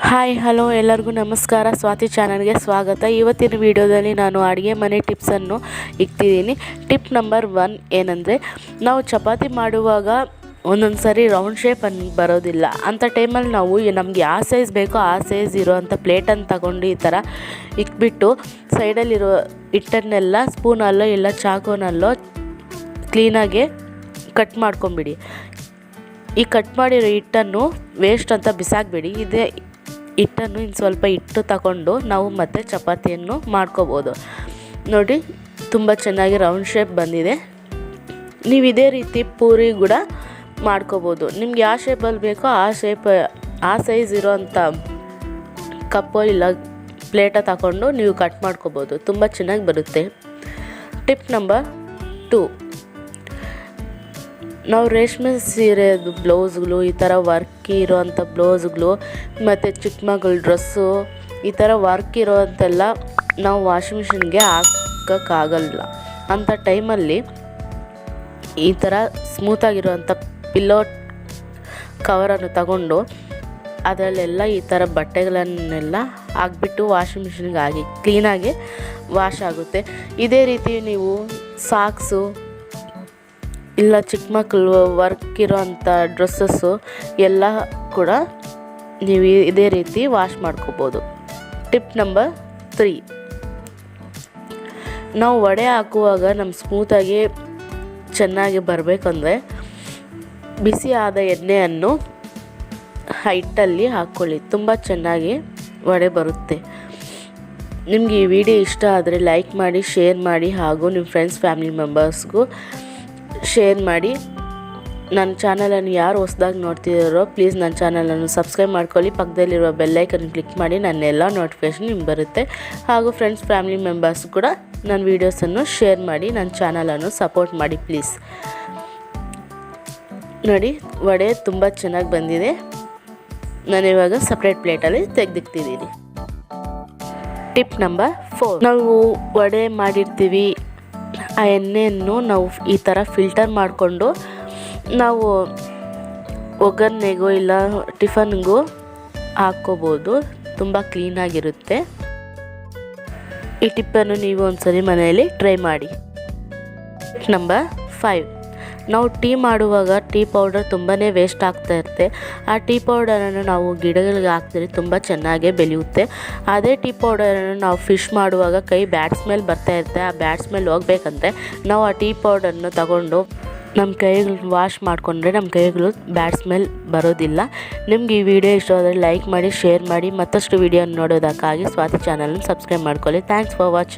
Hi hello ಎಲ್ಲರಿಗೂ ನಮಸ್ಕಾರ. ಸ್ವಾತಿ ಚಾನಲ್ಗೆ ಸ್ವಾಗತ. ಇವತ್ತಿನ ವಿಡಿಯೋದಲ್ಲಿ ನಾನು ಅಡುಗೆ ಮನೆ ಟಿಪ್ಸನ್ನು ಇಕ್ತಿದ್ದೀನಿ. ಟಿಪ್ ನಂಬರ್ 1 ಏನಂದರೆ, ನಾವು ಚಪಾತಿ ಮಾಡುವಾಗ ಒಂದೊಂದು ಸರಿ ರೌಂಡ್ ಶೇಪ್ ಬರೋದಿಲ್ಲ. ಅಂಥ ಟೈಮಲ್ಲಿ ನಾವು ನಮ್ಗೆ ಯಾವ ಸೈಜ್ ಬೇಕೋ ಆ ಸೈಜ್ ಇರೋವಂಥ ಪ್ಲೇಟನ್ನು ತಗೊಂಡು ಈ ಥರ ಇಕ್ಬಿಟ್ಟು ಸೈಡಲ್ಲಿರೋ ಹಿಟ್ಟನ್ನೆಲ್ಲ ಸ್ಪೂನಲ್ಲೋ ಇಲ್ಲ ಚಾಕುನಲ್ಲೋ ಕ್ಲೀನಾಗಿ ಕಟ್ ಮಾಡ್ಕೊಂಬಿಡಿ. ಈ ಕಟ್ ಮಾಡಿರೋ ಹಿಟ್ಟನ್ನು ವೇಸ್ಟ್ ಅಂತ ಬಿಸಾಕಬೇಡಿ. ಇದೇ ಹಿಟ್ಟನ್ನು ಇನ್ನು ಸ್ವಲ್ಪ ಹಿಟ್ಟು ತಗೊಂಡು ನಾವು ಮತ್ತೆ ಚಪಾತಿಯನ್ನು ಮಾಡ್ಕೋಬೋದು. ನೋಡಿ, ತುಂಬ ಚೆನ್ನಾಗಿ ರೌಂಡ್ ಶೇಪ್ ಬಂದಿದೆ. ನೀವು ಇದೇ ರೀತಿ ಪೂರಿ ಕೂಡ ಮಾಡ್ಕೋಬೋದು. ನಿಮ್ಗೆ ಯಾವ ಶೇಪಲ್ಲಿ ಬೇಕೋ ಆ ಸೈಜ್ ಇರೋವಂಥ ಕಪ್ಪು ಇಲ್ಲ ಪ್ಲೇಟ ತಗೊಂಡು ನೀವು ಕಟ್ ಮಾಡ್ಕೋಬೋದು. ತುಂಬ ಚೆನ್ನಾಗಿ ಬರುತ್ತೆ. ಟಿಪ್ ನಂಬರ್ 2, ನಾವು ರೇಷ್ಮೆ ಸೀರೆದು ಬ್ಲೌಸ್ಗಳು, ಈ ಥರ ವರ್ಕ್ ಇರೋವಂಥ ಬ್ಲೌಸ್ಗಳು ಮತ್ತು ಚಿಕ್ಕ ಮಗಳ ಡ್ರೆಸ್ಸು, ಈ ಥರ ವರ್ಕ್ ಇರೋವಂಥೆಲ್ಲ ನಾವು ವಾಷಿಂಗ್ ಮಿಷಿನ್ಗೆ ಹಾಕೋಕ್ಕಾಗಲ್ಲ. ಅಂಥ ಟೈಮಲ್ಲಿ ಈ ಥರ ಸ್ಮೂತಾಗಿರೋವಂಥ ಪಿಲ್ಲೋ ಕವರನ್ನು ತಗೊಂಡು ಅದರಲ್ಲೆಲ್ಲ ಈ ಥರ ಬಟ್ಟೆಗಳನ್ನೆಲ್ಲ ಹಾಕ್ಬಿಟ್ಟು ವಾಷಿಂಗ್ ಮಿಷಿನ್ಗೆ ಹಾಕಿ ಕ್ಲೀನಾಗಿ ವಾಶ್ ಆಗುತ್ತೆ. ಇದೇ ರೀತಿ ನೀವು ಸಾಕ್ಸು ಇಲ್ಲ ಚಿಕ್ಕ ಮಕ್ಕಳು ವರ್ಕ್ ಇರೋವಂಥ ಡ್ರೆಸ್ಸಸ್ಸು ಎಲ್ಲ ಕೂಡ ನೀವು ಇದೇ ರೀತಿ ವಾಶ್ ಮಾಡ್ಕೋಬೋದು. ಟಿಪ್ ನಂಬರ್ 3, ನಾವು ವಡೆ ಹಾಕುವಾಗ ನಮ್ಮ ಸ್ಮೂತಾಗಿ ಚೆನ್ನಾಗಿ ಬರಬೇಕಂದ್ರೆ ಬಿಸಿ ಆದ ಎಣ್ಣೆಯನ್ನು ಹಿಟ್ಟಲ್ಲಿ ಹಾಕ್ಕೊಳ್ಳಿ. ತುಂಬ ಚೆನ್ನಾಗಿ ವಡೆ ಬರುತ್ತೆ. ನಿಮಗೆ ಈ ವಿಡಿಯೋ ಇಷ್ಟ ಆದರೆ ಲೈಕ್ ಮಾಡಿ, ಶೇರ್ ಮಾಡಿ, ಹಾಗೂ ನಿಮ್ಮ ಫ್ರೆಂಡ್ಸ್ ಫ್ಯಾಮಿಲಿ ಮೆಂಬರ್ಸ್ಗೂ ಶೇರ್ ಮಾಡಿ. ನನ್ನ ಚಾನಲನ್ನು ಯಾರು ಹೊಸದಾಗಿ ನೋಡ್ತಿದ್ದಾರೋ ಪ್ಲೀಸ್ ನನ್ನ ಚಾನಲನ್ನು ಸಬ್ಸ್ಕ್ರೈಬ್ ಮಾಡ್ಕೊಳ್ಳಿ. ಪಕ್ಕದಲ್ಲಿರುವ ಬೆಲ್ಲೈಕನ್ ಕ್ಲಿಕ್ ಮಾಡಿ, ನನ್ನೆಲ್ಲ ನೋಟಿಫಿಕೇಷನ್ ನಿಮ್ಗೆ ಬರುತ್ತೆ. ಹಾಗೂ ಫ್ರೆಂಡ್ಸ್ ಫ್ಯಾಮಿಲಿ ಮೆಂಬರ್ಸ್ ಕೂಡ ನನ್ನ ವೀಡಿಯೋಸನ್ನು ಶೇರ್ ಮಾಡಿ, ನನ್ನ ಚಾನಲನ್ನು ಸಪೋರ್ಟ್ ಮಾಡಿ ಪ್ಲೀಸ್. ನೋಡಿ, ವಡೆ ತುಂಬ ಚೆನ್ನಾಗಿ ಬಂದಿದೆ. ನಾನಿವಾಗ ಸಪ್ರೇಟ್ ಪ್ಲೇಟಲ್ಲಿ ತೆಗೆದಿಕ್ತಿದ್ದೀನಿ. ಟಿಪ್ ನಂಬರ್ 4, ನಾವು ವಡೆ ಮಾಡಿರ್ತೀವಿ, ಆ ಎಣ್ಣೆಯನ್ನು ನಾವು ಈ ಥರ ಫಿಲ್ಟರ್ ಮಾಡಿಕೊಂಡು ನಾವು ಒಗ್ಗರಣೆಗೂ ಇಲ್ಲ ಟಿಫನ್ಗೂ ಹಾಕ್ಕೋಬೋದು. ತುಂಬ ಕ್ಲೀನಾಗಿರುತ್ತೆ. ಈ ಟಿಪ್ಪನ್ನು ನೀವು ಒಂದ್ಸರಿ ಮನೆಯಲ್ಲಿ ಟ್ರೈ ಮಾಡಿ. ಟಿಪ್ ನಂಬರ್ 5, ನಾವು ಟೀ ಮಾಡುವಾಗ ಟೀ ಪೌಡರ್ ತುಂಬಾ ವೇಸ್ಟ್ ಆಗ್ತಾ ಇರುತ್ತೆ. ಆ ಟೀ ಪೌಡರನ್ನು ನಾವು ಗಿಡಗಳಿಗೆ ಹಾಕಿದ್ರೆ ತುಂಬ ಚೆನ್ನಾಗೇ ಬೆಳೆಯುತ್ತೆ. ಅದೇ ಟೀ ಪೌಡರನ್ನು ನಾವು ಫಿಶ್ ಮಾಡುವಾಗ ಕೈ ಬ್ಯಾಡ್ ಸ್ಮೆಲ್ ಬರ್ತಾ ಇರುತ್ತೆ. ಆ ಬ್ಯಾಡ್ ಸ್ಮೆಲ್ ಹೋಗ್ಬೇಕಂದ್ರೆ ನಾವು ಆ ಟೀ ಪೌಡರನ್ನು ತಗೊಂಡು ನಮ್ಮ ಕೈಗಳು ವಾಶ್ ಮಾಡಿಕೊಂಡ್ರೆ ನಮ್ಮ ಕೈಗಳು ಬ್ಯಾಡ್ ಸ್ಮೆಲ್ ಬರೋದಿಲ್ಲ. ನಿಮ್ಗೆ ಈ ವಿಡಿಯೋ ಇಷ್ಟ ಆದರೆ ಲೈಕ್ ಮಾಡಿ, ಶೇರ್ ಮಾಡಿ. ಮತ್ತಷ್ಟು ವಿಡಿಯೋ ನೋಡೋದಕ್ಕಾಗಿ ಸ್ವಾತಿ ಚಾನಲ್ನ ಸಬ್ಸ್ಕ್ರೈಬ್ ಮಾಡ್ಕೊಳ್ಳಿ. Thanks for watching.